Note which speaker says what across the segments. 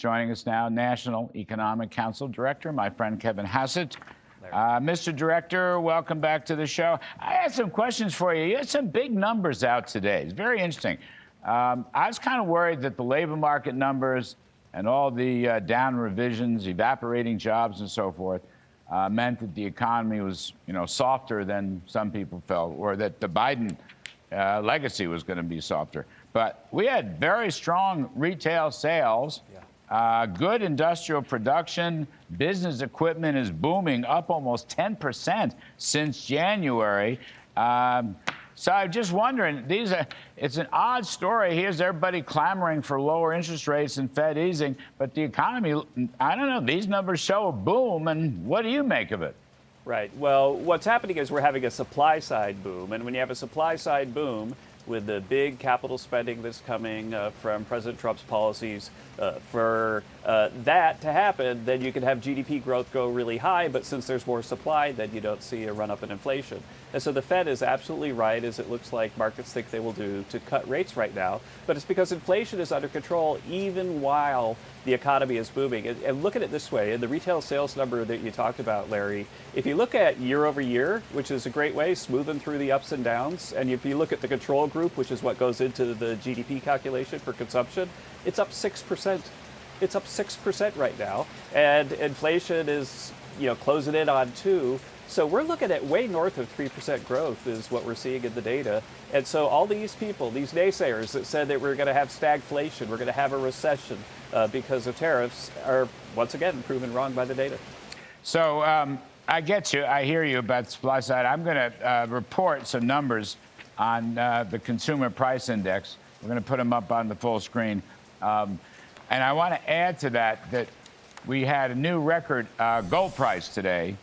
Speaker 1: joining us now, National Economic Council Director, my friend Kevin Hassett. Mr. Director, welcome back to the show. I had some questions for you. You had some big numbers out today. It's very interesting. I was kind of worried that the labor market numbers and all the down revisions, evaporating jobs and so forth, meant that the economy was, softer than some people felt, or that the Biden legacy was going to be softer. But we had very strong retail sales, good industrial production. Business equipment is booming, up almost 10% since January. So I'm just wondering, it's an odd story. Here's everybody clamoring for lower interest rates and Fed easing, but the economy, I don't know, these numbers show a boom, and what do you make of it?
Speaker 2: Right. Well, what's happening is we're having a supply side boom, and when you have a supply side boom, with the big capital spending that's coming from President Trump's policies, for that to happen, then you can have GDP growth go really high, but since there's more supply, then you don't see a run-up in inflation. And so the Fed is absolutely right, as it looks like markets think they will do, to cut rates right now. But it's because inflation is under control even while the economy is booming. And look at it this way, in the retail sales number that you talked about, Larry, if you look at year over year, which is a great way, smoothing through the ups and downs, and if you look at the control group, which is what goes into the GDP calculation for consumption, it's up 6%. It's up 6% right now, and inflation is, closing in on 2%. So we're looking at way north of 3% growth is what we're seeing in the data. And so all these people, these naysayers that said that we're going to have stagflation, we're going to have a recession because of tariffs, are once again proven wrong by the data.
Speaker 1: So I get you. I hear you about the supply side. I'm going to report some numbers on the consumer price index. We're going to put them up on the full screen. And I want to add to that we had a new record gold price today,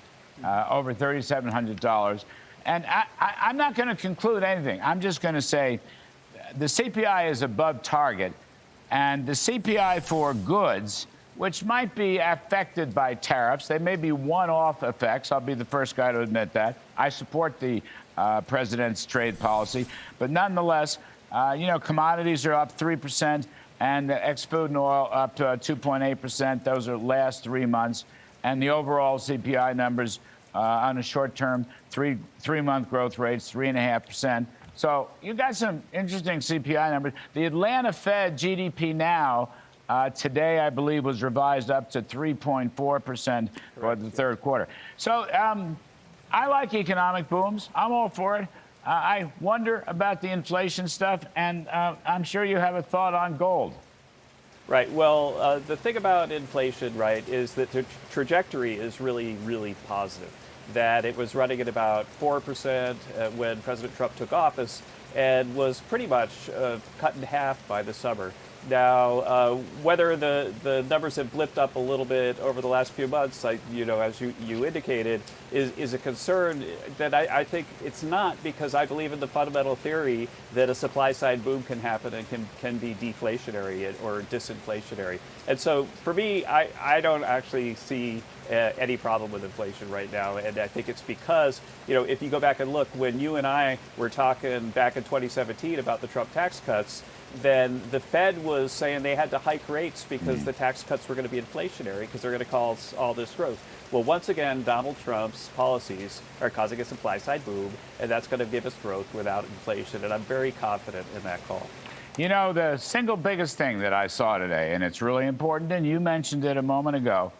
Speaker 1: over $3,700. And I'm not going to conclude anything. I'm just going to say the CPI is above target, and the CPI for goods, which might be affected by tariffs, they may be one-off effects. I'll be the first guy to admit that. I support the president's trade policy, but nonetheless, commodities are up 3%, and ex-food and oil up to 2.8%. Those are last 3 months, and the overall CPI numbers on a short-term three-month growth rates 3.5%. So you got some interesting CPI numbers. The Atlanta Fed GDP now today, I believe, was revised up to 3.4% for the third quarter. So I like economic booms. I'm all for it. I wonder about the inflation stuff, and I'm sure you have a thought on gold.
Speaker 2: Right. Well, the thing about inflation, right, is that the trajectory is really, really positive. That it was running at about 4% when President Trump took office and was pretty much cut in half by the summer. Now, whether the numbers have blipped up a little bit over the last few months, as you indicated, is a concern that I think it's not, because I believe in the fundamental theory that a supply-side boom can happen and can be deflationary or disinflationary. And so for me, I don't actually see any problem with inflation right now. And I think it's because, if you go back and look, when you and I were talking back in 2017 about the Trump tax cuts, then the Fed was saying they had to hike rates because the tax cuts were going to be inflationary because they're going to cause all this growth. Well, once again, Donald Trump's policies are causing a supply-side boom, and that's going to give us growth without inflation. And I'm very confident in that call.
Speaker 1: The single biggest thing that I saw today, and it's really important, and you mentioned it a moment ago,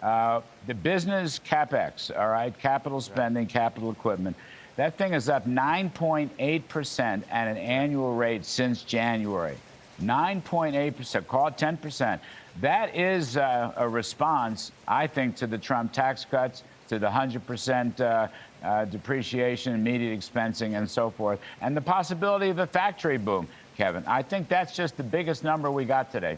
Speaker 1: the business CapEx, all right, capital spending, capital equipment. That thing is up 9.8% at an annual rate since January. 9.8%, call it 10%. That is a response, I think, to the Trump tax cuts, to the 100% depreciation, immediate expensing, and so forth, and the possibility of a factory boom, Kevin. I think that's just the biggest number we got today.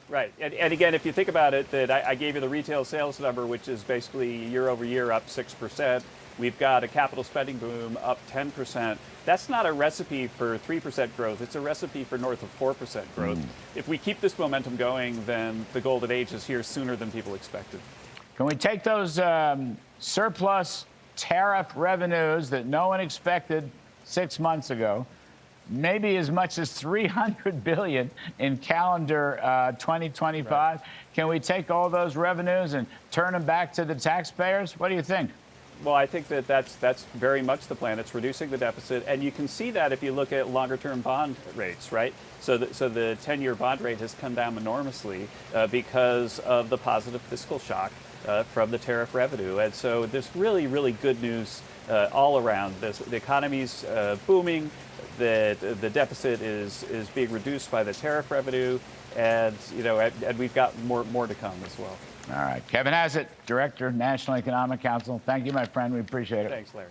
Speaker 2: Right. And again, if you think about it, that I gave you the retail sales number, which is basically year over year up 6%. We've got a capital spending boom up 10%. That's not a recipe for 3% growth. It's a recipe for north of 4% growth. If we keep this momentum going, then the golden age is here sooner than people expected.
Speaker 1: Can we take those surplus tariff revenues that no one expected 6 months ago, maybe as much as $300 billion in calendar 2025.
Speaker 2: Right.
Speaker 1: Can we take all those revenues and turn them back to the taxpayers? What do you think?
Speaker 2: Well, I think that's very much the plan. It's reducing the deficit, and you can see that if you look at longer-term bond rates, right? So the 10-year bond rate has come down enormously because of the positive fiscal shock from the tariff revenue, and so there's really, really good news all around. The economy's booming, the deficit is being reduced by the tariff revenue, and and we've got more to come as well.
Speaker 1: All right. Kevin Hassett, Director, National Economic Council. Thank you, my friend. We appreciate it.
Speaker 2: Thanks, Larry.